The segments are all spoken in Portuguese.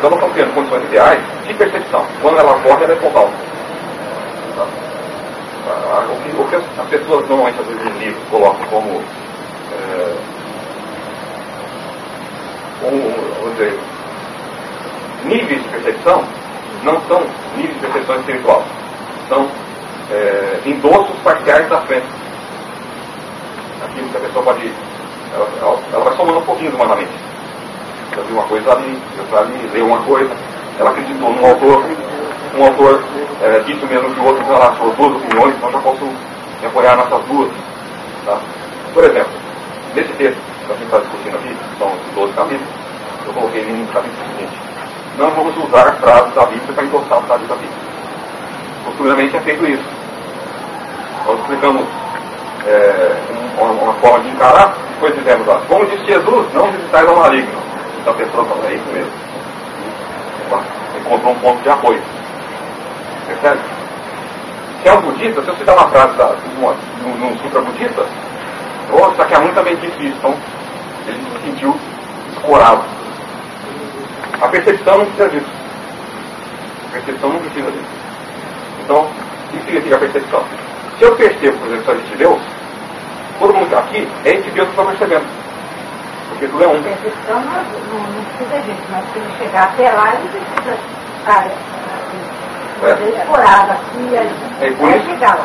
Então nós estamos tendo condições ideais de percepção. Quando ela ocorre, ela é total. Tá? O que as pessoas normalmente às vezes em livros colocam como vamos dizer, níveis de percepção, não são níveis de percepção espiritual. São endossos parciais da frente. Aquilo que a pessoa pode... Ela vai somando um pouquinho humanamente. Ela viu uma coisa ali, outra ali, leu uma coisa, ela acreditou num autor, um autor disse o mesmo que o outro, então ela achou duas opiniões, então já posso me apoiar nessas duas. Tá? Por exemplo, nesse texto que a gente está discutindo aqui, que são os 12 capítulos, eu coloquei no capítulo seguinte: não vamos usar frases da Bíblia para endossar as frases da Bíblia. Costumeiramente é feito isso. Nós explicamos uma forma de encarar, depois dizemos lá, como disse Jesus, não visitais ao maligno. Então a pessoa fala, é isso mesmo. Encontrou um ponto de apoio. Percebe? Se é um budista, se eu citar uma frase num sutra budista, o Sakyamuni também disse isso, então ele se sentiu escorado. A percepção não precisa disso. A percepção não precisa disso. Então, o que significa a percepção? Se eu percebo, por exemplo, a de Deus, todo mundo aqui é de Deus que está percebendo. Porque tudo é um. A percepção não precisa disso, mas se ele chegar até lá, ele precisa explorado aqui e ali.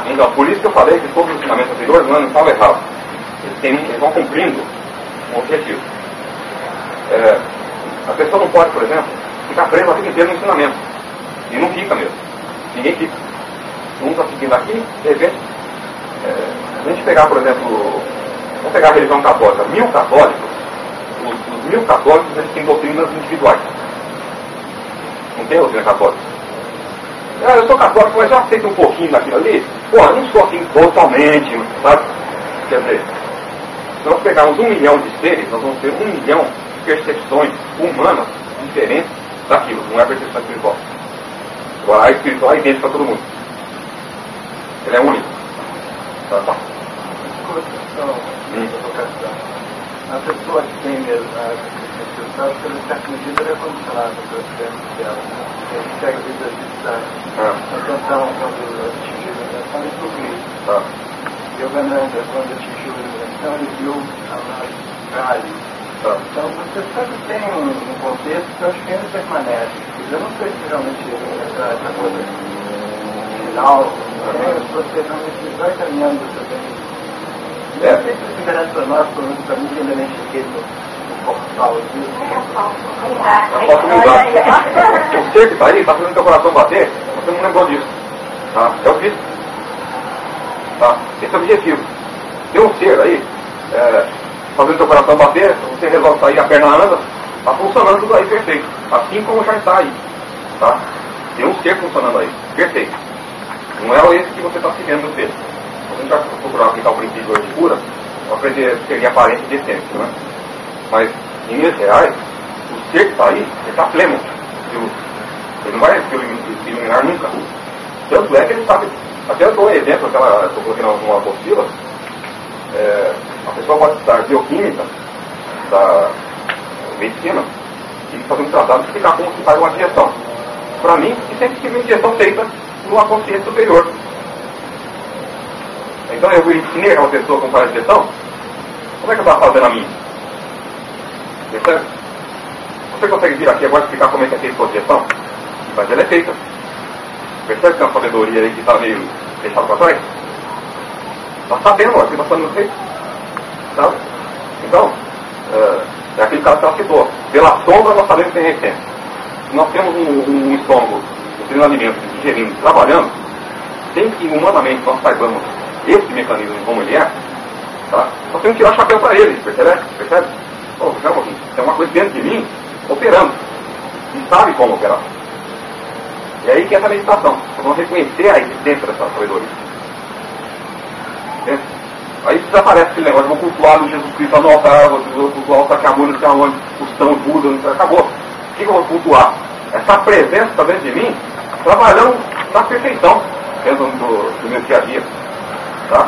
Então, por isso que eu falei que todos os ensinamentos anteriores não estavam errados. Eles vão cumprindo um objetivo. A pessoa não pode, por exemplo, ficar presa a vida inteira no ensinamento. E não fica mesmo. Ninguém fica. Um está seguindo aqui, de repente, a gente pegar, por exemplo, vamos pegar a religião católica, 1000 católicos, os 1000 católicos eles têm doutrinas individuais. Não tem doutrina católica. Eu sou católico, mas eu aceito um pouquinho daquilo ali. Pô, eu não sou assim totalmente, sabe? Quer dizer, se nós pegarmos 1 milhão de seres, nós vamos ter 1 milhão de percepções humanas diferentes daquilo. Não é a percepção espiritual. Agora, a espiritual é idêntica para todo mundo. Ele é único. Tá. A pessoa que tem mesmo a percepção, que ela, em certa medida, ela é condicionada pelo tempo dela. Ele pega a vida da atenção quando atingiu a iluminação e do Cristo. Yogananda, quando atingiu a iluminação, ele viu a Kali. Então, você sempre tem um contexto que eu acho que ainda permanece. Eu não sei se realmente essa coisa final, você realmente vai caminhando também. Não sei se isso interessa para nós, para mim, que ainda nem cheguei no portal aqui. O ser que está aí, está fazendo teu coração bater, você não lembrou disso. Tá? É o Cristo. Tá? Esse é o objetivo. Tem um ser aí, fazendo teu coração bater, você resolve sair, a perna anda, está funcionando tudo aí perfeito. Assim como já está aí. Tá? Tem um ser funcionando aí, perfeito. Não é esse que você está seguindo no texto. Se a gente vai procurar aplicar o princípio de cura, vai aprender a seguir aparência de essência, né? Mas, em linhas reais, o ser que está aí, ele está pleno de luz. Ele não vai se iluminar nunca. Tanto é que ele sabe. Até eu dou um exemplo, eu estou colocando numa apostila, a pessoa pode estudar bioquímica da medicina e fazer um tratado de explicar como se faz uma digestão. Para mim, isso sempre tive uma digestão feita por uma consciência superior. Então eu ensinei aquela pessoa como faz a digestão, como é que eu estava fazendo a minha? Percebe? Você consegue vir aqui agora explicar como é que é feita a digestão? Mas ela é feita. Percebe que é uma sabedoria aí que está meio deixada para trás? Está sabendo o que está sendo feito. Sabe? Então, é aquele caso que ela citou. Pela sombra nós sabemos que tem essência. Se nós temos um estômago nutrindo alimentos, digerindo, trabalhando, sem que humanamente nós saibamos esse mecanismo como ele é, tá? Nós temos que tirar o chapéu para ele, percebe? Oh, calma um pouquinho. Tem uma coisa dentro de mim operando. E sabe como operar. E aí que é essa meditação. Nós vamos reconhecer a existência dessa sabedoria. Entende? Aí desaparece aquele negócio, vou cultuar o Jesus Cristo no altar, vou cultuar o Sakyamuni, não sei aonde, os São Buda, acabou. O que eu vou cultuar? Essa presença está dentro de mim, trabalhando na perfeição, dentro do meu dia a dia. Tá?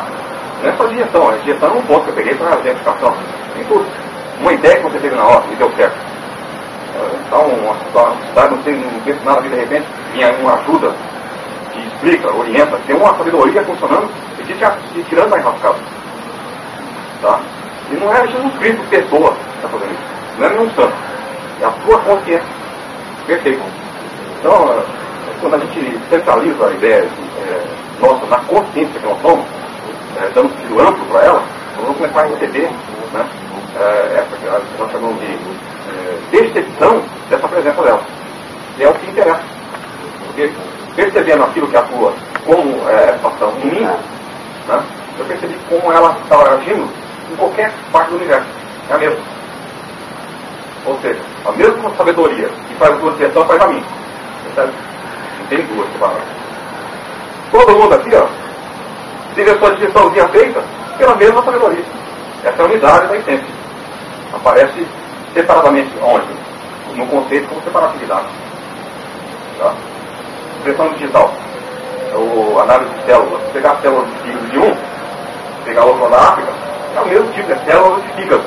Não é só digestão, a digestão é um ponto que eu peguei para a identificação. Tem tudo. Uma ideia que você teve na hora e deu certo. Então, uma cidade não tem nada a ver de repente, em uma ajuda que explica, orienta, tem uma sabedoria funcionando e que te tirando da enrascada. Tá? E não é Jesus Cristo, pessoa, que está fazendo isso. Não é nenhum santo. É a sua consciência. Perfeito. Então, quando a gente centraliza a ideia nossa na consciência que nós somos, dando sentido amplo para ela, nós vamos começar a receber, né, essa que nós chamamos de percepção dessa presença dela. E é o que interessa. Porque percebendo aquilo que atua como essa ação em mim, né, eu percebi como ela está agindo em qualquer parte do universo. É a mesma. Ou seja, a mesma sabedoria que faz a sua direção faz a mim. Percebe? Não tem duas separadas. Todo mundo aqui, ó, teve a sua direçãozinha feita pela mesma sabedoria. Essa é a unidade da essência. Aparece separadamente onde? No conceito como separatividade. Tá? Expressão digital. Análise de células. Pegar células de fígado de um, pegar outra da África, é o mesmo tipo, é célula de fígado.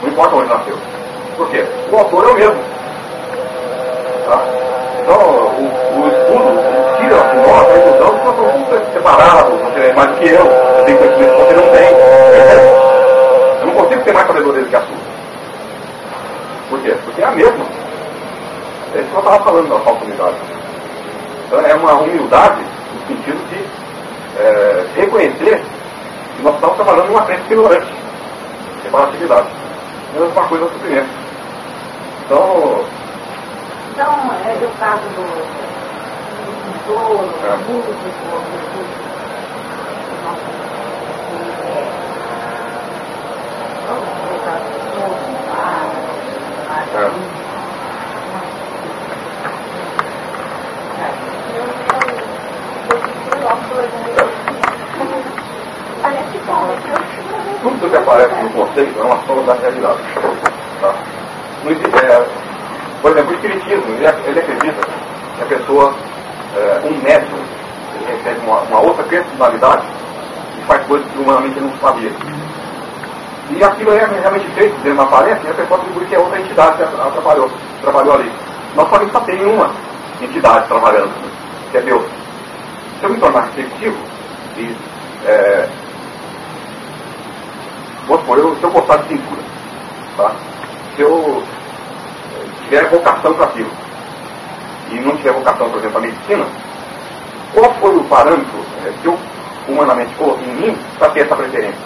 Não importa onde nasceu. Por quê? O autor é o mesmo. Tá? Então, o estudo tira de nós a ilusão de que nós somos separados, você é mais do que eu tenho conhecimento que você não tem. Eu não consigo ter mais sabedoria do que a sua. Por quê? Porque é a mesma. É isso que eu estava falando da falsa humildade. Então, é uma humildade no sentido de reconhecer que nós estamos trabalhando em uma frente ignorante. Separatividade. Mesma coisa do suprimento. Então, é o caso do músico, tudo que aparece no conceito é uma sombra da realidade. Tá? Não existe, por exemplo, o espiritismo, ele acredita que a pessoa, um médium, ele recebe uma outra personalidade e faz coisas que humanamente ele não sabia. E aquilo é realmente feito dentro da aparência e a pessoa atribui que é outra entidade que trabalhou ali. Nós sabemos que só tem uma entidade trabalhando, que é Deus. Se eu me tornar receptivo e vamos supor, se eu gostar de pintura, tá? Se eu tiver vocação para aquilo e não tiver vocação, por exemplo, para medicina, qual foi o parâmetro que eu humanamente coloquei em mim para ter essa preferência?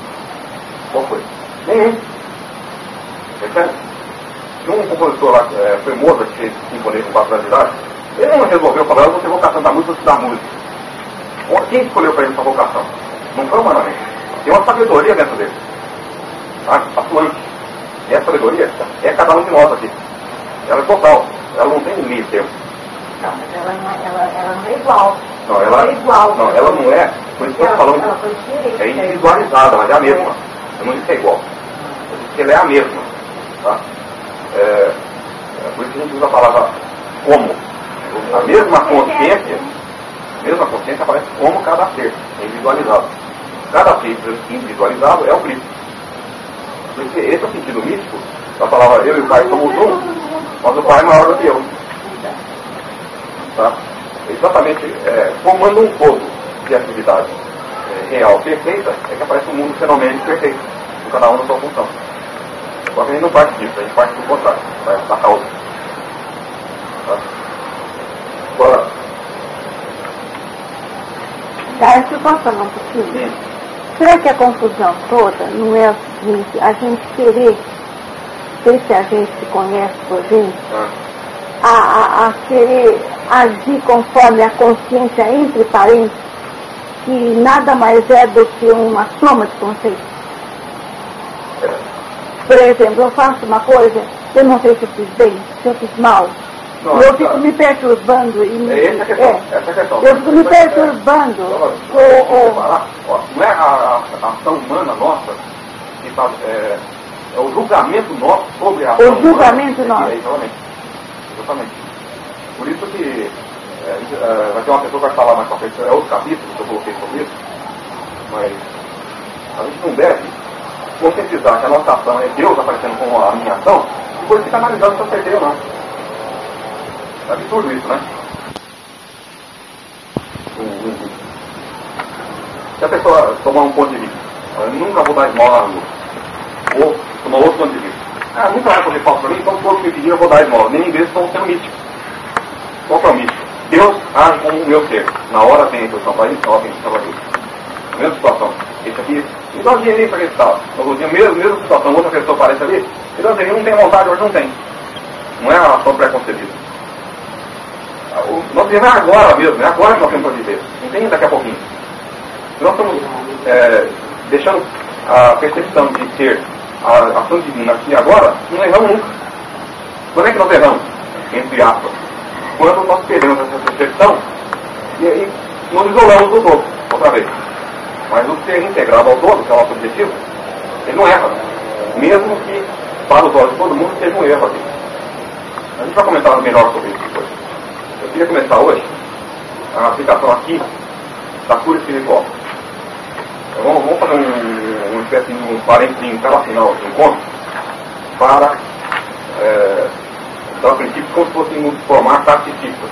Qual foi? Nenhum. Percebe? Se um compositor lá, foi Mozart, que fez sinfonia com 4 anos de idade, ele não resolveu falar, eu vou ter vocação da música, vou estudar música. Quem escolheu para ele essa vocação? Não foi humanamente. Tem uma sabedoria dentro dele. Tá? Atuante. E essa sabedoria é cada um de nós aqui. Ela é total. Ela não tem limite tempo. Não, mas ela não é igual. Não, ela não é. Por isso que eu estou falando. É individualizada, mas é a mesma. Eu não disse que é igual. Eu disse que ela é a mesma. Tá? Por isso que a gente usa a palavra como. A mesma consciência aparece como cada ser. É individualizado. Cada ser individualizado é o Cristo. Porque esse é o sentido místico da palavra eu e o Pai somos um, mas o Pai é maior do que eu. Tá? Exatamente, formando um todo de atividade real perfeita, é que aparece um mundo fenômeno perfeito, com cada um na sua função. Só que a gente não parte disso, a gente parte do contrário, da causa. Tá? Agora. Eu posso falar um pouquinho? Sim. Será que a confusão toda não é o seguinte, a gente querer ver se a gente se conhece por gente, a querer agir conforme a consciência entre parentes, que nada mais é do que uma soma de conceitos? Por exemplo, eu faço uma coisa, eu não sei se eu fiz bem, se eu fiz mal. Não, eu fico me perturbando e essa é a questão. Eu fico me perturbando. Não é a ação humana nossa que faz, é o julgamento nosso sobre a ação humana. O julgamento nosso. Exatamente. Por isso que vai ter uma pessoa que vai falar mais pra frente, é outro capítulo que eu coloquei sobre isso, mas a gente não deve conscientizar que a nossa ação é Deus aparecendo como a minha ação, depois fica analisando se eu acertei ou não. É absurdo isso, né? Se a pessoa tomar um ponto de vista, eu nunca vou dar esmola na rua, ou tomar outro ponto de vista, nunca vai fazer falta para mim, então todos me pediram eu vou dar esmola. Nenhum deles estão sendo místicos. Qual que é o místico? Deus age como o meu ser. Na hora tem a instrução para isso, na hora tem a instrução para isso. A mesma situação. Esse aqui, me dá um dinheirinho para esse tal. Mesma situação, outra pessoa aparece ali, me dá um dinheirinho, não tem vontade, hoje não tem. Não é uma ação pré-concebida. Nós vivemos agora mesmo, é agora que nós temos para viver. Não tem daqui a pouquinho. Nós estamos deixando a percepção de ser a ação divina aqui e agora, não erramos nunca. Quando é que nós erramos? Entre aspas. Quando nós perdemos essa percepção e aí nos isolamos do todo, outra vez. Mas o ser integrado ao todo, que é o nosso objetivo, ele não erra. Mesmo que, para os olhos de todo mundo, seja um erro aqui. A gente vai comentar melhor sobre isso depois. Eu queria começar hoje a aplicação aqui da cura espiritual. Vamos fazer uma espécie de um parênteses em cada final do encontro para dar princípios como se fosse nos formar taxistas.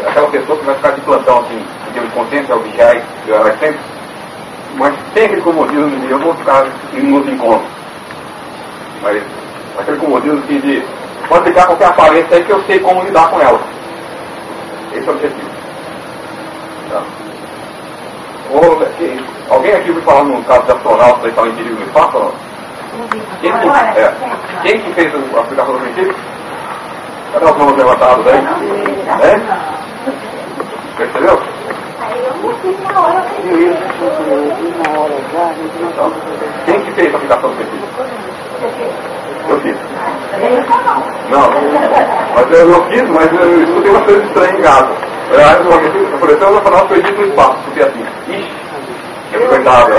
Aquela pessoa que vai ficar de plantão assim, em termos de consciência, o vigiar e orar sempre, mas sem aquele comodismo de eu vou ficar nos encontros. Mas aquele comodismo de pode ficar qualquer aparência aí que eu sei como lidar com ela. Esse é o objetivo. Tá. Alguém aqui ouviu falar no caso de astronauta que estava em perigo no espaço ou não? Quem que fez a aplicação do princípio? Cadê os mãos levantados aí? Percebeu? Quem que fez a aplicação do princípio? Eu fiz. Não, mas eu fiz, mas eu escutei uma coisa estranha em casa. Eu falei, eu vou falar perdido no espaço, porque assim, ixi, eu coitado,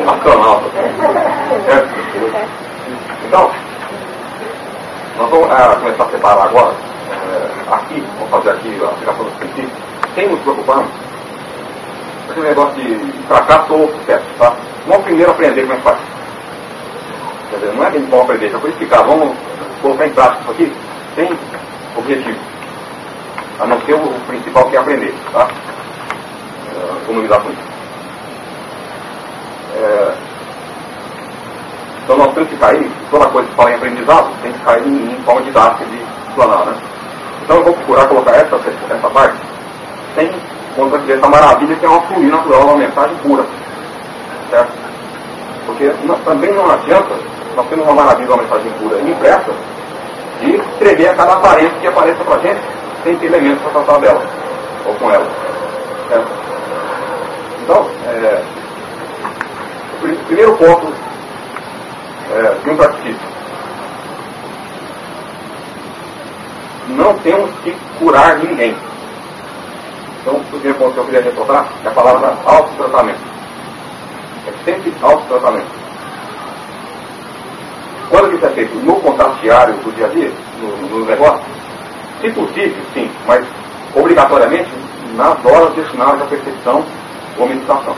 astronauta. Então, nós vamos começar a separar agora, aqui, vamos fazer aqui a aplicação dos princípios, sem nos preocuparmos. Aquele negócio de fracasso ou sucesso, tá? Vamos primeiro aprender como é que faz. Quer dizer, não é que a gente pode aprender, já foi explicar, vamos colocar em prática isso aqui, sem objetivo. A não ser o principal que é aprender, tá? Como lidar com isso. Então nós temos que cair, toda coisa que fala em aprendizado, tem que cair em forma didática de explanar, né? Então eu vou procurar colocar essa parte sem contradizer essa maravilha que é uma fluir natural, uma mensagem pura. Certo? Porque também não adianta nós temos uma maravilha, uma mensagem pura impressa e escrever a cada aparência que apareça pra gente sem ter elementos para tratar dela ou com ela. Certo? Então, o primeiro ponto de um praticista: não temos que curar ninguém. Então, o primeiro ponto que eu queria ressaltar é a palavra autotratamento. É sempre autotratamento. Quando isso é feito no contato diário do dia a dia, no negócio, se possível, sim, mas obrigatoriamente nas horas destinadas à percepção ou meditação.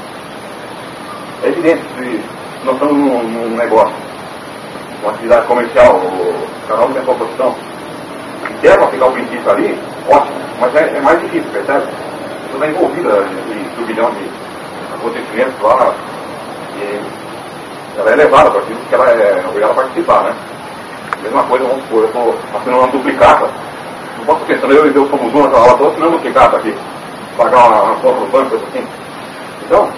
É evidente que nós estamos num negócio, uma atividade comercial, o canal de composição, e deve aplicar o princípio ali, ótimo, mas é mais difícil, percebe? Você está envolvida em turbilhão de acontecimentos lá, e ela é levada para aquilo que ela é obrigada a participar, né? Mesma coisa, vamos supor, eu estou assinando uma duplicata, não posso pensando, eu e Deus somos uma, ela estou assinando uma duplicata aqui, pagar uma conta no banco, coisa assim. Então,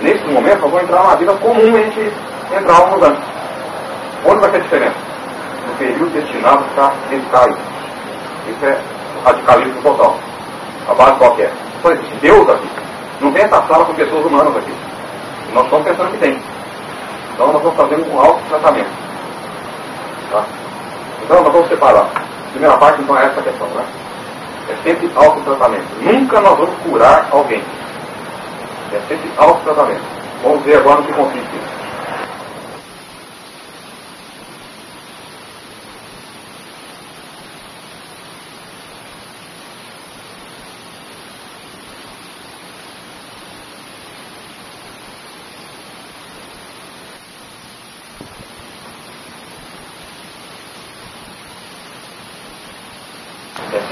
nesse momento, nós vamos entrar numa vida comum a gente entrávamos antes. Onde vai ter diferença? No período destinado para dedicar isso. Isso é radicalismo total. A base qual que é? Só existe Deus aqui. Não tem essa sala com pessoas humanas aqui. Nós estamos pensando que tem. Então nós vamos fazer um autotratamento. Tá? Então nós vamos separar. A primeira parte então é essa questão, né? É sempre autotratamento. Nunca nós vamos curar alguém. É sempre autotratamento. Vamos ver agora no que consiste isso.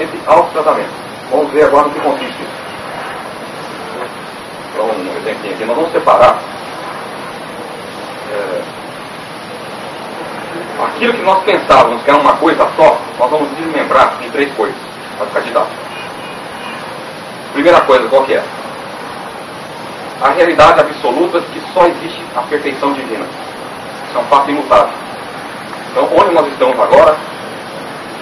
entre autotratamento. Vamos ver agora no que consiste isso. Então, um exemplo aqui, nós vamos separar aquilo que nós pensávamos que era uma coisa só, nós vamos desmembrar em 3 coisas, para ficar didático. Primeira coisa, qual que é? A realidade absoluta de que só existe a perfeição divina. Isso é um fato imutável. Então, onde nós estamos agora,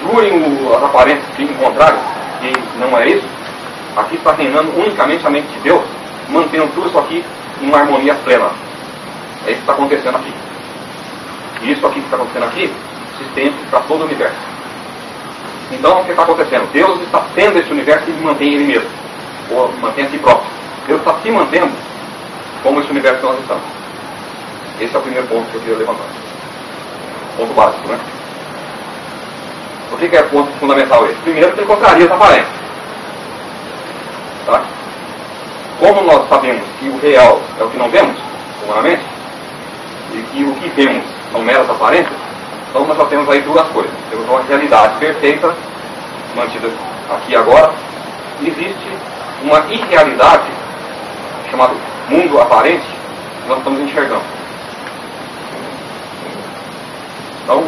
jurem as aparências que encontrarem, que não é isso, aqui está reinando unicamente a mente de Deus, mantendo tudo isso aqui em uma harmonia plena. É isso que está acontecendo aqui. E isso aqui que está acontecendo aqui se estende para todo o universo. Então, o que está acontecendo? Deus está tendo esse universo e mantém ele mesmo, ou mantém a si próprio. Deus está se mantendo como esse universo que nós estamos. Esse é o primeiro ponto que eu queria levantar. Ponto básico, né? Por que é ponto fundamental esse? Primeiro, que ele contraria essa aparência. Tá? Como nós sabemos que o real é o que não vemos, humanamente, e que o que vemos são meras aparências, então nós já temos aí 2 coisas. Temos uma realidade perfeita, mantida aqui e agora, e existe uma irrealidade, chamada mundo aparente, que nós estamos enxergando. Então,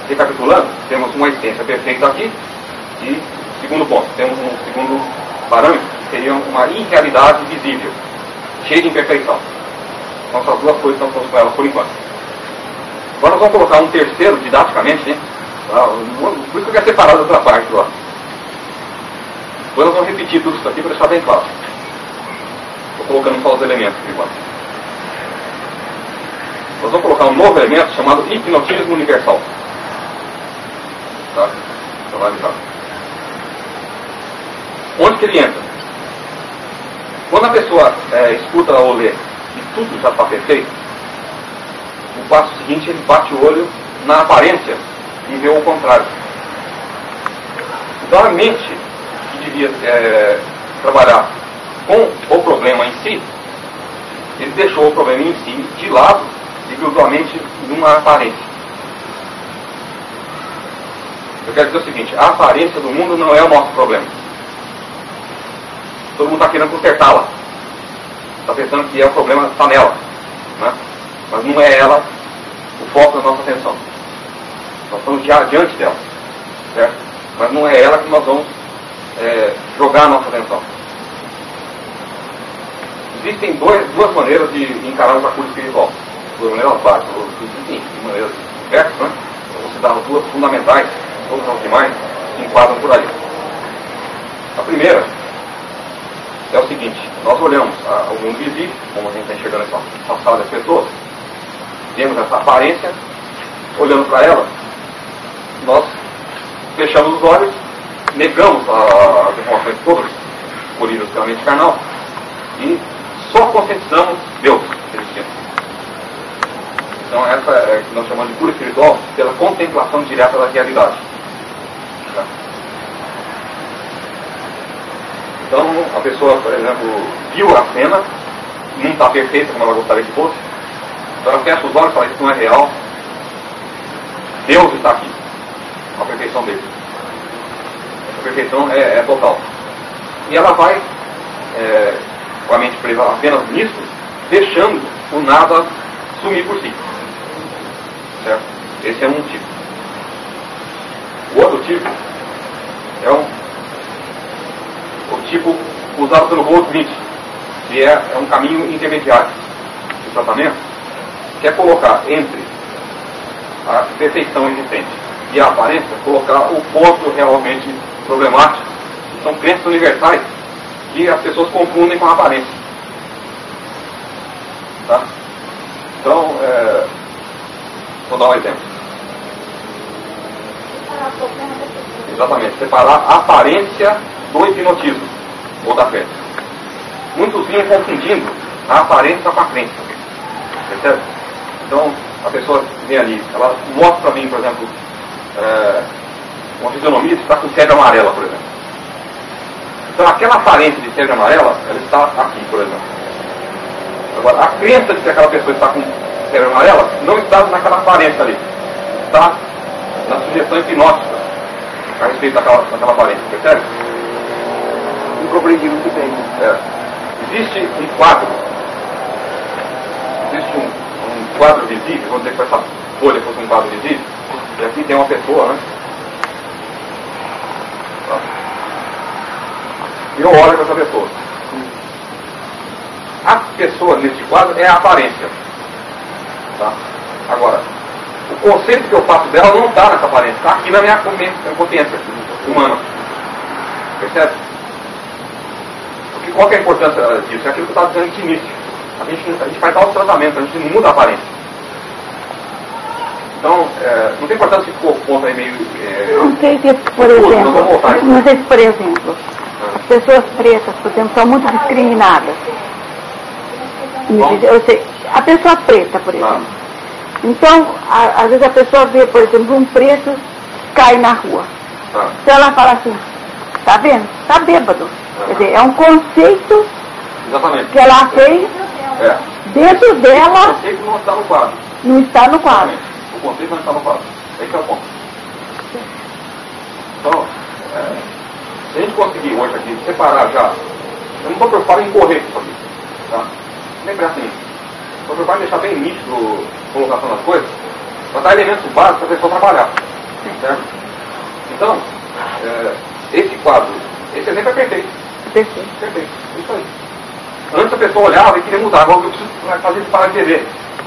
recapitulando, temos uma essência perfeita aqui, e, segundo ponto, temos um segundo parâmetro, que seria uma irrealidade visível, cheia de imperfeição. Então, essas 2 coisas estão com elas por enquanto. Agora nós vamos colocar um terceiro, didaticamente, né? Por isso que eu quero separar da outra parte lá. Depois nós vamos repetir tudo isso aqui para deixar bem claro. Estou colocando só os elementos por enquanto. Nós vamos colocar um novo elemento chamado hipnotismo universal. Tá? Então, vai avisar. Onde que ele entra? Quando a pessoa escuta ou lê e tudo já está perfeito, o passo seguinte ele bate o olho na aparência e vê o contrário. Então a mente que devia trabalhar com o problema em si, ele deixou o problema em si de lado e grudou a mente numa aparência. Eu quero dizer o seguinte, a aparência do mundo não é o nosso problema. Todo mundo está querendo consertá-la. Está pensando que o problema está nela. Né? Mas não é ela o foco da nossa atenção. Nós estamos já diante dela. Certo? Mas não é ela que nós vamos jogar a nossa atenção. Existem 2 maneiras de encarar o cura espiritual. 2 maneiras básicas. Existem maneiras diversas, né? Eu vou citar as 2 fundamentais, todas as demais se enquadram por aí. A primeira é o seguinte, nós olhamos o mundo visível, como a gente está enxergando essa sala das pessoas, vemos essa aparência, olhando para ela, nós fechamos os olhos, negamos as informações todas colhidas pela mente carnal e só conscientizamos Deus existindo. Então essa é o que nós chamamos de cura espiritual pela contemplação direta da realidade. Então a pessoa, por exemplo, viu a cena, não está perfeita como ela gostaria que fosse, então ela fecha os olhos e fala, isso não é real, Deus está aqui, a perfeição dele. Essa perfeição é total. E ela vai, com a mente presa apenas nisso, deixando o nada sumir por si. Certo? Esse é um tipo. O outro tipo é o tipo usado pelo Goldsmith, que é um caminho intermediário de tratamento, que é colocar entre a perfeição existente e a aparência, colocar o ponto realmente problemático, que são crenças universais que as pessoas confundem com a aparência. Tá? Então, vou dar um exemplo. Exatamente, separar a aparência do hipnotismo, ou da crença. Muitos vinham confundindo a aparência com a crença. Percebe? Então, a pessoa vem ali, ela mostra para mim, por exemplo, uma fisionomia que está com febre amarela, por exemplo. Então, aquela aparência de febre amarela, ela está aqui, por exemplo. Agora, a crença de que aquela pessoa está com febre amarela não está naquela aparência ali. Está na sugestão hipnótica a respeito daquela aparência, percebe? Não compreendi muito bem. Existe um quadro, existe um quadro visível, vamos dizer que essa folha fosse um quadro visível, e aqui tem uma pessoa, né? E eu olho para essa pessoa. A pessoa neste quadro é a aparência. Tá? Agora, o conceito que eu faço dela não está nessa aparência, está aqui na minha consciência humana. Percebe? Porque qual que é a importância disso? É aquilo que eu estava dizendo de início. A gente faz alto tratamento, a gente não muda a aparência. Então, não tem importância se ficou o ponto aí meio... Não sei se, por exemplo, as pessoas pretas, por exemplo, são muito discriminadas. Eu sei, a pessoa preta, por exemplo. Então, às vezes a pessoa vê, por exemplo, um preto cai na rua. Então ela fala assim, tá vendo? Tá bêbado. Quer dizer, é um conceito que ela fez dentro dela. O conceito não está no quadro. Não está no quadro. O conceito não está no quadro. Esse é o ponto. Então, se a gente conseguir hoje aqui separar já, eu não estou preocupado em correr com isso aqui. Tá? Nem presta nisso. Estou preocupado em deixar bem nítido a colocação das coisas, para dar elementos básicos para a pessoa trabalhar. Certo? Então, esse quadro, esse exemplo é perfeito. Perfeito. Isso aí. Antes a pessoa olhava e queria mudar, agora eu preciso fazer isso para entender.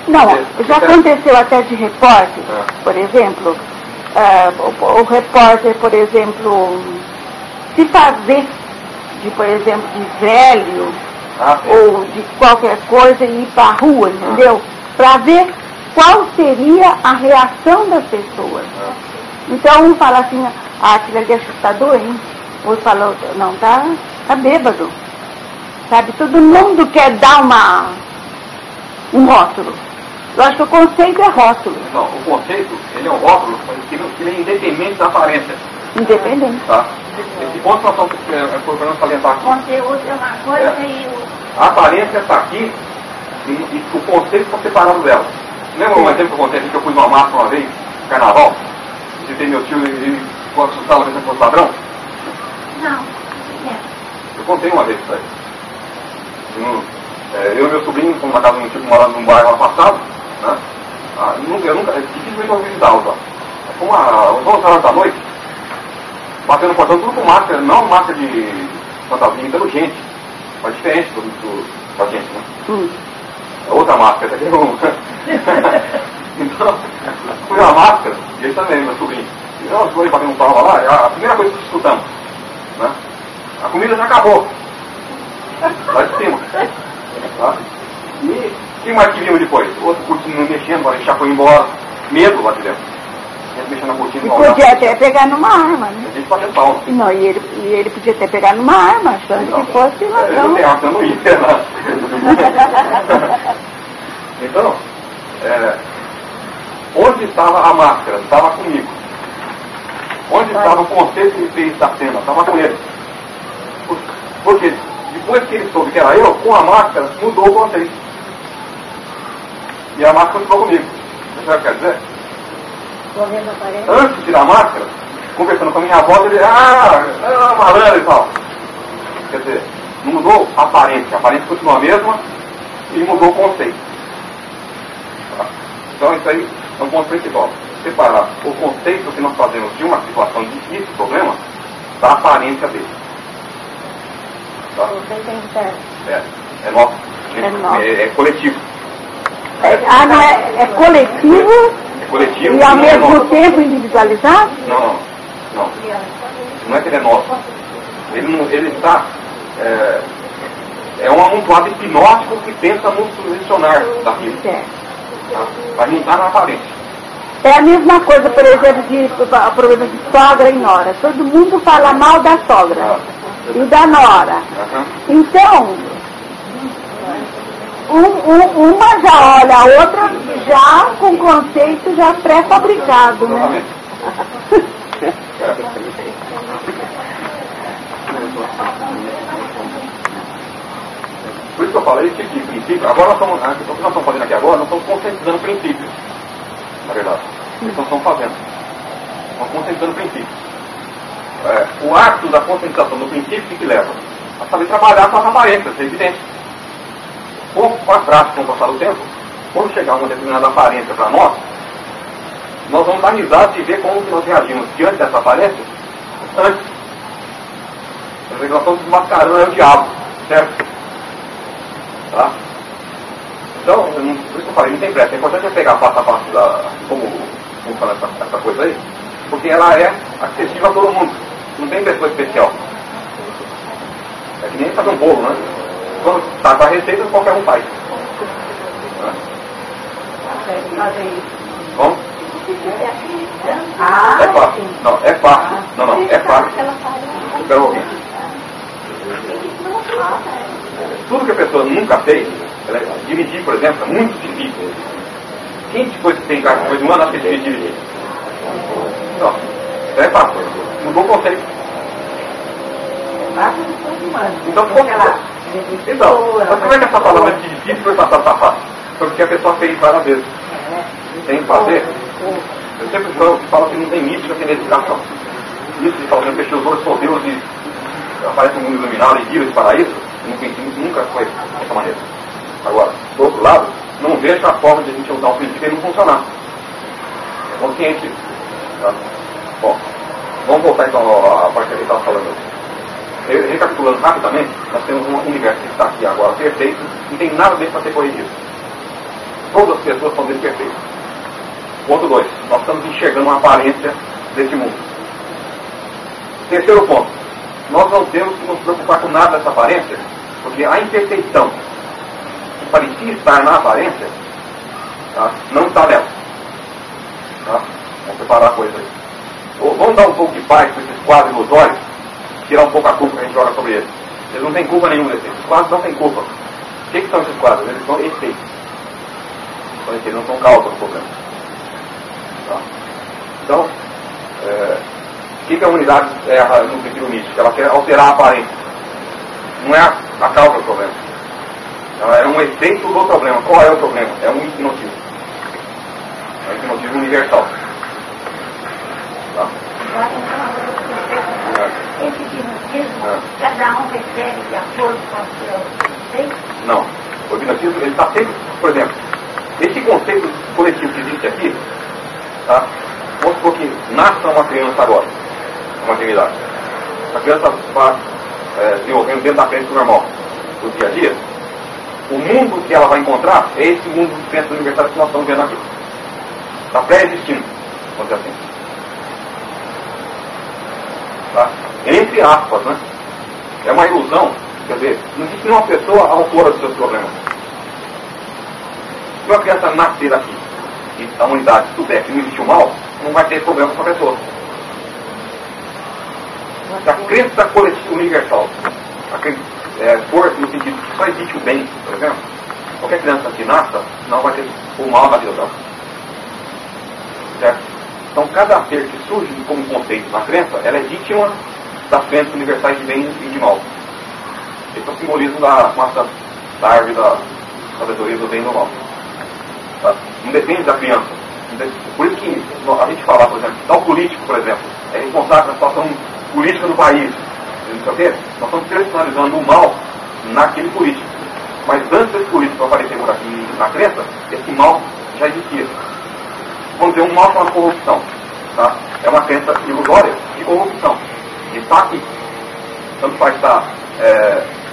Não, já aconteceu até de repórter, por exemplo, o repórter, por exemplo, se fazer de, por exemplo, de velho ou de qualquer coisa e ir para a rua, entendeu? Para ver qual seria a reação das pessoas. Então um fala assim, aquilo ali é assustador, hein? O outro fala, não, tá bêbado. Sabe, todo mundo quer dar um rótulo. Eu acho que o conceito é rótulo. Não, o conceito, ele é um rótulo, mas ele é independente da aparência. Independente. Tá? Esse ponto nós estamos procurando salientar aqui. O conteúdo é uma coisa e a aparência está aqui e o conceito está separado dela. Lembra um exemplo que eu contei que eu pus uma máscara uma vez, no carnaval? Visitei meu tio e ele ficou assustado pensando que fosse ladrão? não. Eu contei uma vez isso aí. Eu e meu sobrinho fomos na casa do meu tio que morava num bairro ano passado, né? Eu nunca, dificilmente eu visitá-los lá. Fomos às 11 horas da noite, batendo no portão, tudo com máscara, não máscara de fantasia, imitando gente, mas diferente da gente, né? Outra máscara, essa aqui é uma. Então, fui a máscara, e ele também, meu sobrinho. E nós dois batendo um palma lá, a primeira coisa que escutamos, né? A comida já acabou. Lá de cima. Tá? E quem mais que vimos depois? Outro cortina mexendo, para deixar foi embora. Medo lá de dentro. A gente mexendo na cortina. E podia até pegar numa arma, né? A gente bateu pau. Não, e ele podia até pegar numa arma, achando que fosse ladrão. Eu não ia, né? Então, onde estava a máscara? Estava comigo. Onde estava o conceito que ele fez da cena? Estava com ele. Porque depois que ele soube que era eu, com a máscara, mudou o conceito. E a máscara ficou comigo. Você sabe o que quer dizer? Antes de tirar a máscara, conversando com a minha avó, ele malandro e tal. Quer dizer, não mudou a aparência continua a mesma e mudou o conceito. Tá? Então isso aí é um ponto principal. Separar o conceito que nós fazemos de uma situação difícil, problema, da aparência dele. Tá? É nosso. É coletivo. Não é coletivo? É coletivo. E ao mesmo tempo individualizado? Não. Não é que ele é nosso. Ele está... É um amontoado hipnótico que tenta nos posicionar daquilo. Tá? Mas não está na aparência. É a mesma coisa, por exemplo, de problema de sogra e nora. Todo mundo fala mal da sogra e da nora. Então, uma já olha a outra já com conceito já pré-fabricado, né? Por isso que eu falei que de princípio, agora o que nós estamos fazendo aqui agora, nós estamos conscientizando princípios. Na verdade, isso nós estamos fazendo. Estamos conscientizando princípios. o ato da conscientização do princípio que leva a saber trabalhar com as aparências, é evidente. Com a prática, com o passar do tempo, quando chegar uma determinada aparência para nós vamos dar risada de ver como nós reagimos diante dessa aparência antes. Nós estamos desmascarando o diabo, certo? Tá? Então, por isso que eu falei, não tem pressa. É importante pegar passo a passo como funciona essa coisa aí, porque ela é acessível a todo mundo. Não tem pessoa especial. É que nem fazer um bolo, né? Quando está com a receita, qualquer um faz. Como? É fácil. Não, é fácil. Não, é fácil. Eu quero ouvir. Tudo que a pessoa nunca fez, dividir, por exemplo, é muito difícil. Quem depois que tem carro depois de um ano, acha que é difícil dividir? Não, isso é fácil. Mudou o conceito. Então, como é que essa palavra de difícil foi passar para fácil? Porque a pessoa fez várias vezes. Tem que fazer. Eu sempre falo que não tem mística sem dedicação. Isso de falar que os olhos são Deus e aparece um mundo iluminado e vira esse paraíso, nunca foi dessa maneira. Agora, do outro lado, não vejo a forma de a gente usar o princípio e não funcionar. É consciente. Tá? Bom, vamos voltar então à parte que ele estava falando. Recapitulando rapidamente, nós temos um universo que está aqui agora perfeito, não tem nada dele para ser corrigido. Todas as pessoas são desperfeitas. Ponto 2. Nós estamos enxergando uma aparência desse mundo. Terceiro ponto. Nós não temos que nos preocupar com nada dessa aparência, porque a imperfeição que parecia estar na aparência, tá, não está nela. Tá? Vamos separar a coisa aí. Vamos dar um pouco de paz para esses quadros ilusórios, tirar um pouco a culpa que a gente joga sobre eles. Eles não têm culpa nenhuma desses. Esses quadros não têm culpa. O que são esses quadros? Eles são efeitos. Eles não são causa do problema. Tá? Então, o que a unidade erra no sentido místico? Ela quer alterar a aparência. Não é a causa do problema. Ela é um efeito do problema. Qual é o problema? É um hipnotismo. É um hipnotismo universal. Tá? Esse hipnotismo, cada um recebe de acordo com o seu conceito? Não. O hipnotismo, ele está sempre, por exemplo, esse conceito coletivo que existe aqui, tá? Vamos supor que nasce uma criança agora, uma atividade. A criança vai desenvolvendo dentro da crença normal do dia a dia. O mundo que ela vai encontrar é esse mundo de crença universal que nós estamos vendo aqui. Está pré-existindo, vamos dizer assim. Tá? Entre aspas, né? É uma ilusão, quer dizer, não existe nenhuma pessoa autora dos seus problemas. Se uma criança nascer aqui e a humanidade souber que não existe o mal, não vai ter problema com a pessoa. A crença coletiva universal, for no sentido que só existe o bem, por exemplo, qualquer criança que nasça não vai ter o mal na vida dela. Certo? Então, cada ser que surge como conceito na crença, ela é vítima das crenças universais de bem e de mal. Esse é o simbolismo da maçã, da árvore da sabedoria do bem e do mal. Tá? Não depende da criança. Por isso que a gente fala, por exemplo, o político, por exemplo, é responsável pela situação política do país. Não sei o quê. Nós estamos personalizando o mal naquele político. Mas antes desse político aparecer por aqui na crença, esse mal já existia. Vamos dizer, um mal chamado corrupção. Tá? É uma crença ilusória de corrupção. E está aqui. Tanto faz estar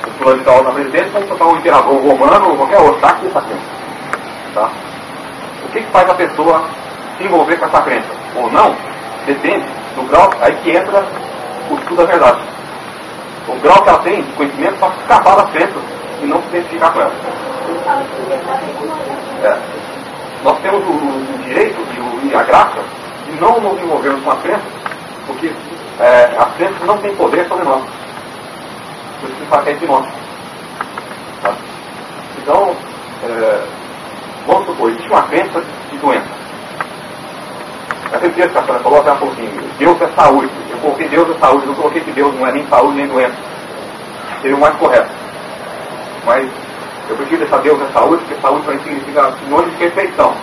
o fulano de tal na presidência, como estar o imperador romano ou qualquer outro. Está aqui essa crença. Tá? O que faz a pessoa se envolver com essa crença? Ou não? Depende do grau, aí que entra o estudo da verdade. O grau que ela tem de conhecimento para escapar das crenças e não se identificar com elas. Nós temos o direito e a graça de não nos envolvermos com as crenças, porque as crenças não têm poder sobre nós. Por isso que faz hipnose. Tá? Então, vamos supor, existe uma crença de doença. Aquele texto que a senhora falou, ela falou assim, Deus é saúde. Eu coloquei Deus é saúde, eu não coloquei que Deus não é nem saúde nem doença. Seria o mais correto. Mas eu prefiro deixar Deus é saúde, porque saúde para mim significa sinônimo de perfeição.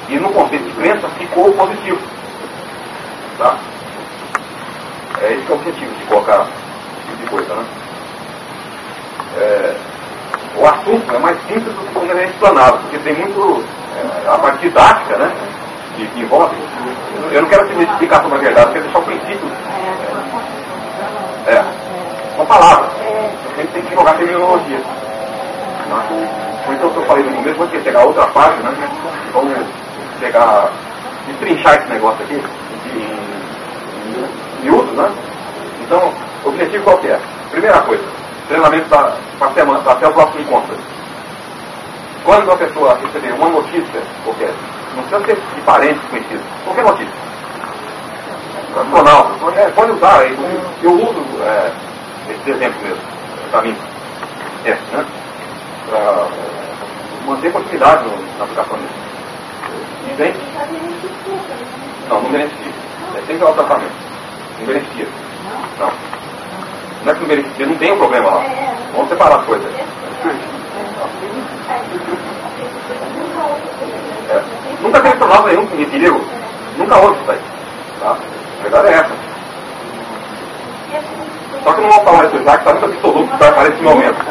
E no conceito de crença ficou positivo. Tá? É esse que é o objetivo de colocar esse tipo de coisa, né? O assunto é mais simples do que quando é explanado, porque tem muito a parte didática, né? Que envolve. Eu não quero te explicar sobre a verdade, eu quero deixar o princípio. Uma palavra. A gente tem que jogar terminologia. Por isso que eu falei no começo, vou pegar outra página, né? Vamos pegar, destrinchar esse negócio aqui em miúdos, né? Então, o objetivo qual que é? Primeira coisa, treinamento até o próximo encontro. Quando a pessoa receber uma notícia qualquer, não precisa ser de parentes conhecidos, qualquer notícia. Nacional, pode usar, eu uso esse exemplo mesmo, para mim, né? Para manter continuidade na aplicação disso. E vem? Não beneficia. É sempre o tratamento. Não beneficia. Não. Não é que não beneficia, não tem um problema lá. Vamos separar as coisas. Nunca teve problema nenhum com perigo. Nunca houve isso aí. Tá? A verdade é essa. Só que não vamos falar isso já, que está muito absoluto para aparecer esse momento.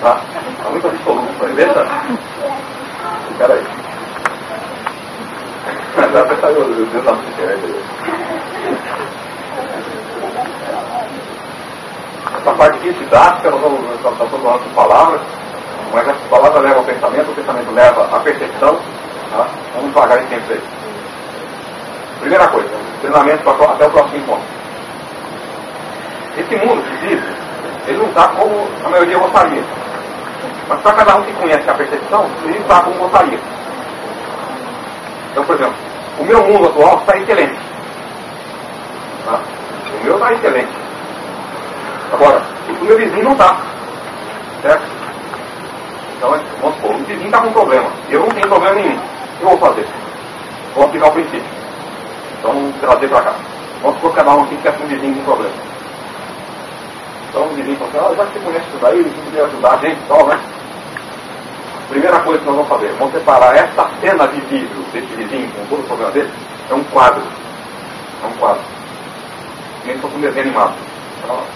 Tá? Está muito absoluto para ele. Espera aí. Dá para sair o Deus da internet. Essa parte aqui didática, nós estamos falando com palavras, mas essa palavra leva ao pensamento, o pensamento leva à percepção. Tá? Vamos devagar esse tempo aí. Primeira coisa, treinamento até o próximo encontro. Esse mundo que vive, ele não está como a maioria gostaria. Mas para cada um que conhece a percepção, ele está como gostaria. Então, por exemplo, o meu mundo atual está excelente. Tá? O meu está excelente. Agora, o meu vizinho não está. Certo? Então, vamos supor, o vizinho está com problema. Eu não tenho problema nenhum. O que eu vou fazer? Vou aplicar o princípio. Então, vamos trazer para cá. Vamos supor que cada um aqui quer um vizinho com problema. Então, o vizinho fala assim, já que você conhece isso daí, você podia ajudar a gente e tal, né? Primeira coisa que nós vamos fazer, vamos separar essa cena visível desse vizinho com todo o problema dele, é um quadro. É um quadro. Nem se fosse um desenho animado.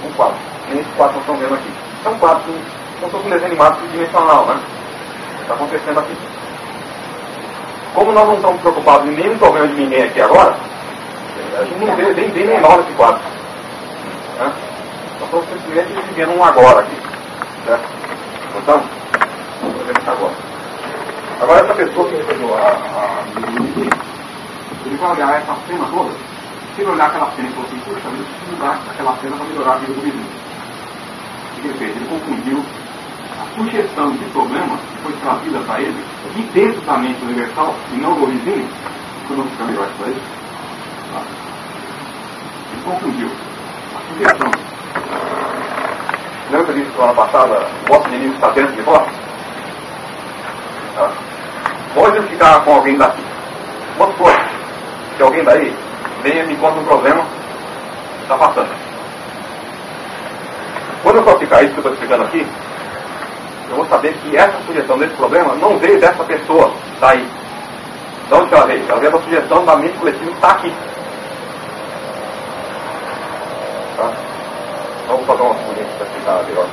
Um quadro. Nem esse quadro que nós estamos vendo aqui. É um quadro, como se fosse um desenho animado tridimensional, né? Está acontecendo aqui. Como nós não estamos preocupados em nenhum problema de ninguém aqui agora, a gente não vê bem menor esse quadro. Né? Nós estamos simplesmente vivendo um agora aqui. Certo? Então, vamos ver isso agora. Agora essa pessoa que recebeu ele vai olhar essa cena toda. Se ele olhar aquela cena e falar assim, puxa, eu preciso mudar aquela cena para melhorar a vida do vizinho. O que ele fez? Ele confundiu a sugestão de problema que foi trazida para ele de dentro da mente universal e não do vizinho, que não fica melhor isso aí. Tá? Ele confundiu a sugestão. Lembra que eu disse semana passada, o vosso inimigo está dentro de vós? Tá? Pode ficar com alguém daqui. Vamos supor que alguém daí venha e me conta um problema que está passando. Quando eu for aplicar isso que eu estou explicando aqui, eu vou saber que essa sugestão desse problema não veio dessa pessoa daí. De onde ela veio? Ela veio da sugestão da mente coletiva que está aqui. Tá? Então vou fazer uma figurinha para explicar melhor.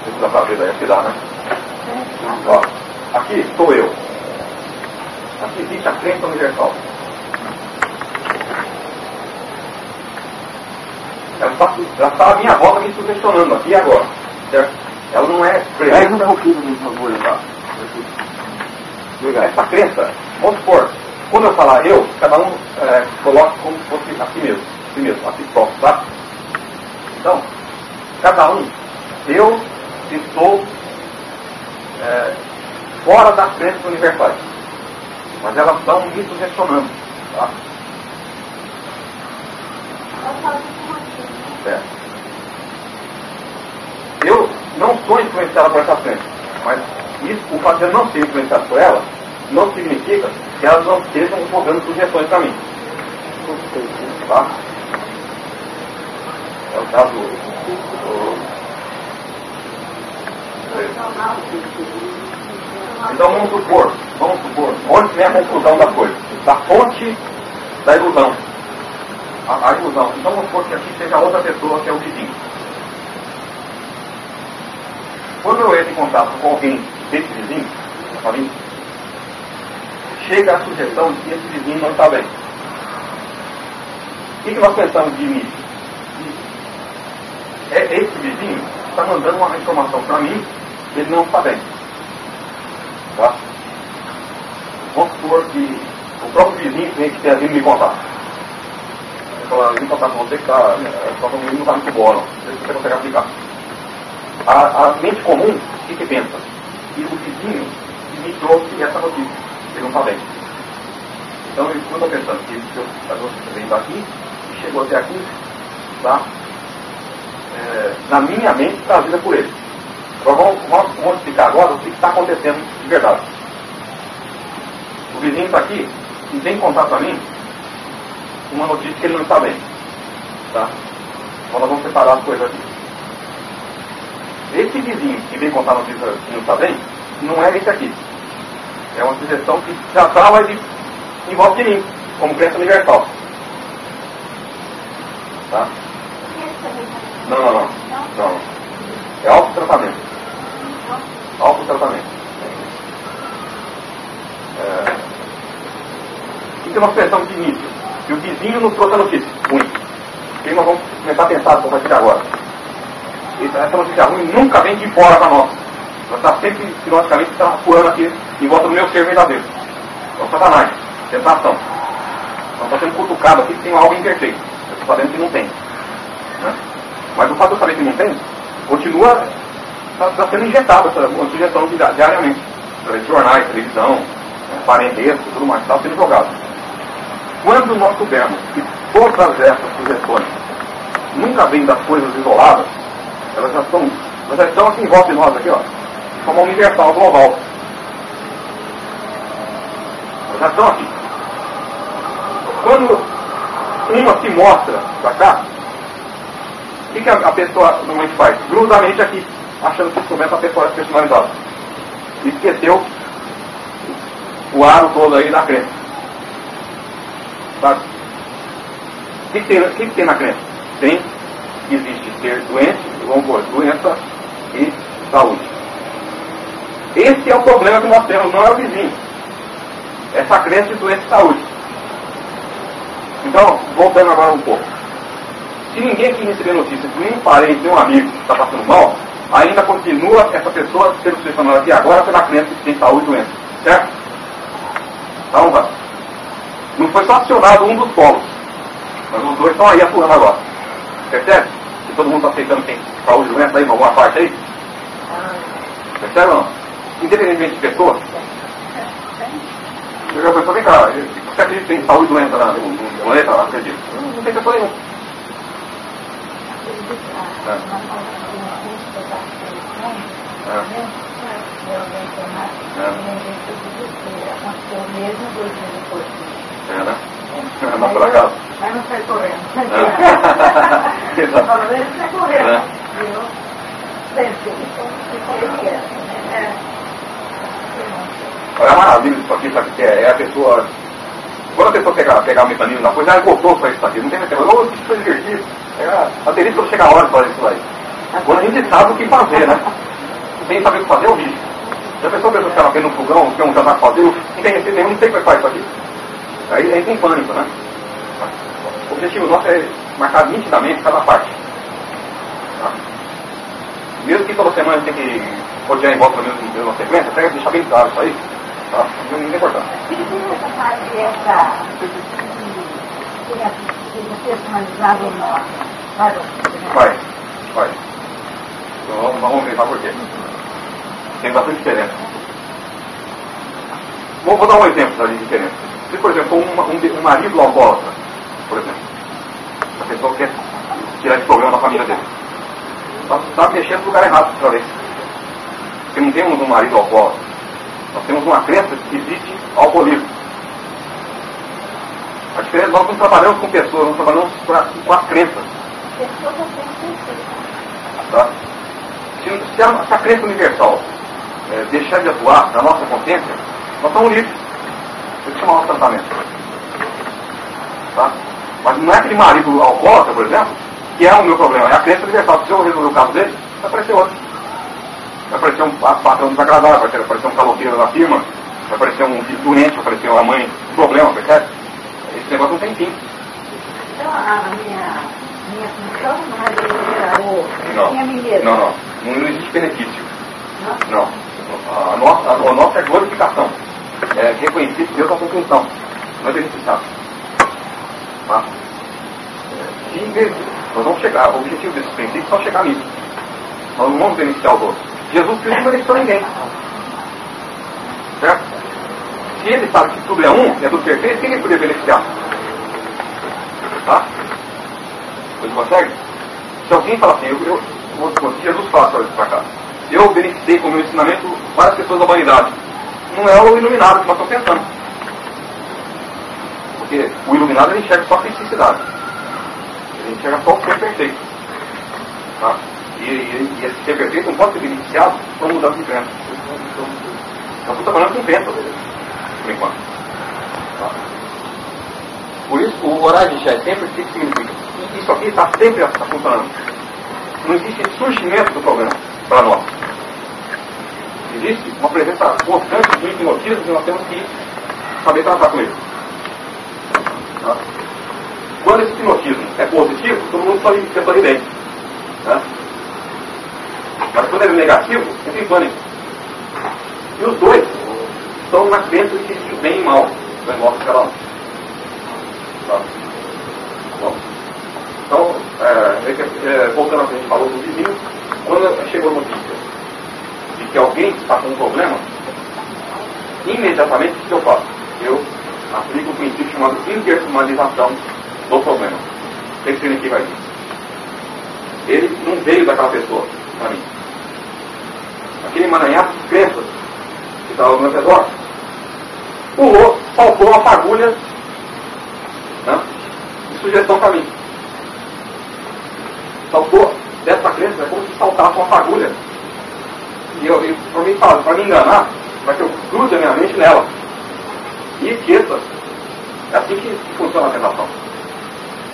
Isso dá para ver daí, aqui dá, né? Ó, aqui sou eu. Aqui existe a crença universal. Ela está à minha volta me sugestionando aqui e agora. Certo? Ela não é crença. Pega um pouquinho, por favor, tá? Essa crença, vamos supor, quando eu falar eu, cada um coloca como se fosse a si mesmo, a si próprio, tá? Então, cada um, eu estou fora das crenças universais. Mas elas estão me sugestionando. Tá? Eu não sou influenciado por essas crenças. Mas isso, o fato de eu não ser influenciado por elas, não significa que elas não estejam jogando sugestões para mim. Tá? É o caso Então vamos supor, onde vem a conclusão da coisa? Da fonte da ilusão. A ilusão. Então vamos supor que aqui seja outra pessoa que é o vizinho. Quando eu entro em contato com alguém desse vizinho, a mim, chega a sugestão de que esse vizinho não está bem. O que nós pensamos de início? Esse vizinho está mandando uma informação para mim, ele não está bem. Tá? Vamos supor que o próprio vizinho que tenha vindo me contar. Eu falo, vim contar com você que a situação do não está muito boa, não. Não sei se você consegue aplicar. A mente comum, o que pensa? E o vizinho me trouxe essa notícia, ele não está bem. Então eu estou pensando que você vem daqui e chegou até aqui, tá? Na minha mente trazida por ele. Agora vamos explicar agora o que está acontecendo de verdade. O vizinho está aqui e vem contar para mim uma notícia que ele não está bem. Tá? Então nós vamos separar as coisas aqui. Esse vizinho que vem contar a notícia que não está bem, não é esse aqui. É uma sugestão que já está mais em volta de mim, como crença universal. Tá? Não. É autotratamento. Autotratamento. O que nós pensamos de início? Que o vizinho nos trouxe a notícia ruim. O que nós vamos começar a pensar como vai ficar agora? Essa notícia ruim nunca vem de fora para nós. Ela está sempre, filosoficamente, atuando aqui em volta do meu ser verdadeiro. Então, Satanás, tentação. Nós estamos sendo cutucados aqui que tem algo imperfeito. Eu estou sabendo que não tem. Né? Mas o fato de eu saber que não tem, continua sendo injetado essa sugestão diariamente. Através de jornais, televisão, parentesco, tudo mais, está sendo jogado. Quando nós soubermos que todas essas sugestões nunca vêm das coisas isoladas, elas já estão aqui em volta de nós, aqui, ó, de forma universal, global. Elas já estão aqui. Quando uma se mostra para cá, o que a pessoa normalmente faz? Gruda a mente aqui, achando que começa a pessoa personalizada. Esqueceu o aro todo aí da crença. Sabe? O que tem na crença? Existe ser doente, vamos pôr, doença e saúde. Esse é o problema que nós temos, não é o vizinho. Essa crença de doença e saúde. Então, voltando agora um pouco. Se ninguém aqui receber notícia de nenhum parente, nenhum amigo que está passando mal, ainda continua essa pessoa sendo sugestionada aqui agora pela crença que tem saúde e doença. Certo? Então, não foi só acionado um dos polos, mas os dois estão aí atuando agora. Percebe? Se todo mundo está aceitando que tem saúde e doença aí, em alguma parte aí. Percebe ou não? Independentemente de pessoa. Eu penso, vem cá, você acredita que tem saúde e doença no planeta? Eu acredito. Não tem pessoa nenhuma. Né? Não por acaso. Mas não sai correndo. Exato. Ele sai correndo. Olha a maravilha disso aqui, sabe? É a pessoa. Quando a pessoa pegar o mecanismo da coisa, ela gostou para isso aqui. Não tem mecanismo. Isso foi divertido. A delícia quando chega a hora de fazer isso aí. Quando a gente sabe o que fazer, né? Sem saber o que fazer, é o bicho. Se a pessoa pensa que ela vem no fogão, que é um jantar fazer, não tem receita nenhum, não sei como é que faz isso aqui. Aí a gente tem pânico, né? O objetivo nosso é marcar nitidamente cada parte. Tá? Mesmo que toda semana a gente tem que rodear em volta da mesma sequência, pega deixar bem claro isso aí. Tá? Não é importante. E essa parte essa personalizada ou não? Vai. Então, vamos ver por quê. Tem bastante diferença. Vou dar um exemplo de diferença. Se, por exemplo, um marido alcoólatra, por exemplo, a pessoa quer tirar esse problema da família dele, está mexendo no lugar errado outra vez. Porque não temos um marido alcoólatra. Nós temos uma crença que existe alcoolismo. A diferença, nós não trabalhamos com pessoas, nós trabalhamos com as crenças. Pessoas têm crença. Tá? Se a crença universal deixar de atuar na nossa consciência, nós estamos livres. Isso chama o tratamento. Tá? Mas não é aquele marido alcoólatra, por exemplo, que é o meu problema. É a crença universal. Se eu resolver o caso dele, vai aparecer outro. Vai aparecer um patrão desagradável, vai aparecer um caloteiro da firma, vai aparecer um filho doente, vai aparecer uma mãe com problema, percebe? Esse negócio não tem fim. Então a minha função não é melhorar minha mineira. Não existe benefício. Não. A nossa é glorificação. É reconhecer que Deus é a função. Não é beneficiado. Tá? Nós vamos chegar, o objetivo desses princípios é só chegar nisso. Nós não vamos beneficiar os outros. Jesus Cristo não beneficiou ninguém. Certo? Se ele sabe que tudo é é tudo perfeito, quem ele poderia beneficiar? Tá? Você consegue? Se alguém fala assim, se Jesus fala para cá, eu beneficiei com o meu ensinamento várias pessoas da humanidade. Não é o iluminado que nós estamos pensando. Porque o iluminado ele enxerga só a criticidade. Ele enxerga só o ser perfeito. Tá? E esse ser perfeito não pode ser beneficiado por mudança de crença. Nós estamos trabalhando com crença, por enquanto. Tá? Por isso, o horário de Jé sempre o que significa? Isso aqui está sempre funcionando. Não existe surgimento do problema para nós. Existe uma presença constante do hipnotismo que nós temos que saber tratar com ele. Tá? Quando esse hipnotismo é positivo, todo mundo só sorri bem. Tá? Mas quando ele é negativo, entra em pânico. E os dois estão na crença de que existe o bem e o mal no negócio de cada um. Tá? Bom. Então, voltando ao que a gente falou do vizinho, quando chegou a notícia de que alguém está com um problema, imediatamente o que eu faço? Eu aplico um princípio chamado impersonalização do problema. O que significa isso? Ele não veio daquela pessoa para mim. Aquele emaranhado de crenças que estava ao meu redor pulou, saltou uma fagulha, né, de sugestão para mim. Saltou dessa crença, é como se saltasse uma fagulha. E para me enganar, para que eu grude a minha mente nela. E esqueça. É assim que funciona a tentação.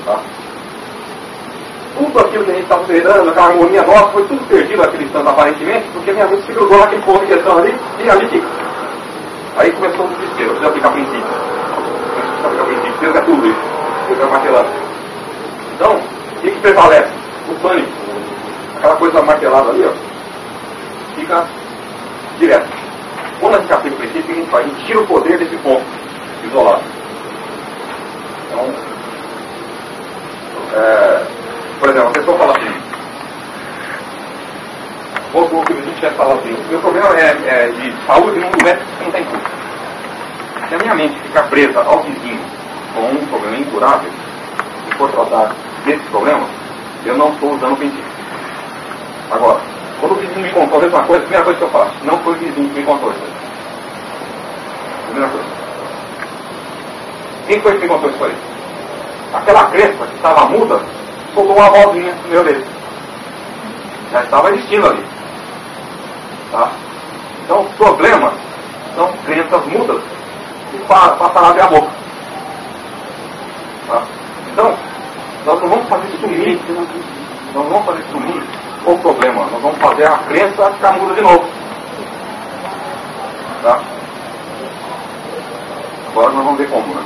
Tá? Tudo aquilo que a gente estava esperando, aquela harmonia nossa, foi tudo perdido naquele instante aparentemente, porque minha mente se grudou naquele ponto de questão ali, e ali fica. Aí começou o desespero, precisa aplicar princípio. Precisa aplicar princípio, Deus é tudo isso. Deus é martelado. Então, o que prevalece? O pânico. Aquela coisa martelada ali, ó, fica direto. Quando a gente aplica o princípio, o que a gente faz? A gente tira o poder desse ponto isolado. Então, por exemplo, a pessoa fala assim, ou o que a gente já fala assim, meu problema é de saúde num lugar que não tem cura. Se a minha mente ficar presa ao vizinho com um problema incurável, e for tratar desse problema, eu não estou usando o princípio. Agora, quando o vizinho me contou a mesma coisa, a primeira coisa que eu faço, não foi o vizinho que me contou isso. Primeira coisa. Quem foi que me contou isso aí? Aquela crença que estava muda, soltou uma vozinha no meu dedo. Já estava existindo ali. Tá? Então, os problemas são crenças mudas que passaram a abrir a boca. Tá? Então, nós não vamos fazer sumir, o problema. Nós vamos fazer a crença ficar muda de novo. Tá? Agora nós vamos ver como, né?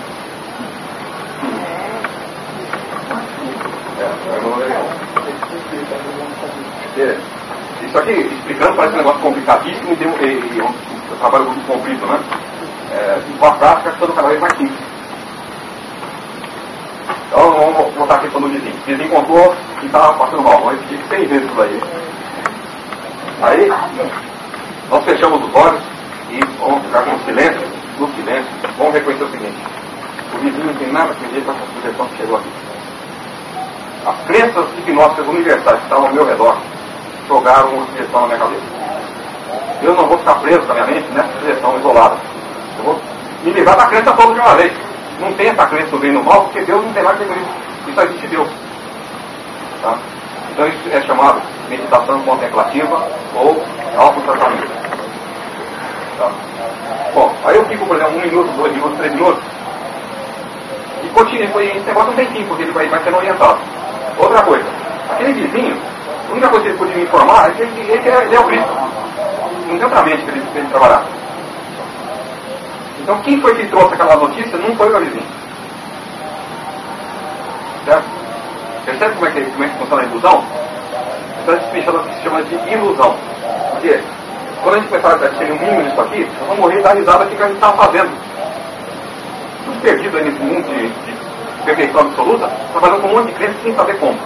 Isso aqui, explicando, parece um negócio complicadíssimo e um trabalho muito comprido, né? Com a prática, ficando cada vez mais simples. Então, vamos botar a questão do vizinho. O vizinho contou que estava passando mal. Vamos repetir 100 vezes isso daí. Aí, nós fechamos os olhos e vamos ficar no silêncio. Vamos reconhecer o seguinte: o vizinho não tem nada que ver com essa sugestão que chegou aqui. As crenças hipnóticas universais que estavam ao meu redor jogaram uma sugestão na minha cabeça. Eu não vou ficar preso na minha mente nessa sugestão isolada. Eu vou me livrar da crença toda de uma vez. Não tem essa crença do bem e do mal, porque Deus não tem nada a ver com isso. E só existe Deus. Tá? Então isso é chamado meditação contemplativa ou autotratamento. Tá? Bom, aí eu fico, por exemplo, 1 minuto, 2 minutos, 3 minutos, e continuo, esse negócio não tem fim, porque ele vai sendo orientado. Outra coisa, aquele vizinho, a única coisa que ele podia me informar é que ele é o Cristo. Não tem outra mente para ele trabalhar. Então quem foi que trouxe aquela notícia não foi o meu vizinho. Certo? Percebe como é que funciona a ilusão? Então a gente se chama de ilusão. Porque quando a gente começar a ter um mínimo disso aqui, nós vamos morrer e dar risada aqui que a gente estava fazendo. Tudo perdido aí nesse mundo de perfeição absoluta, trabalhando com um monte de crentes sem saber como.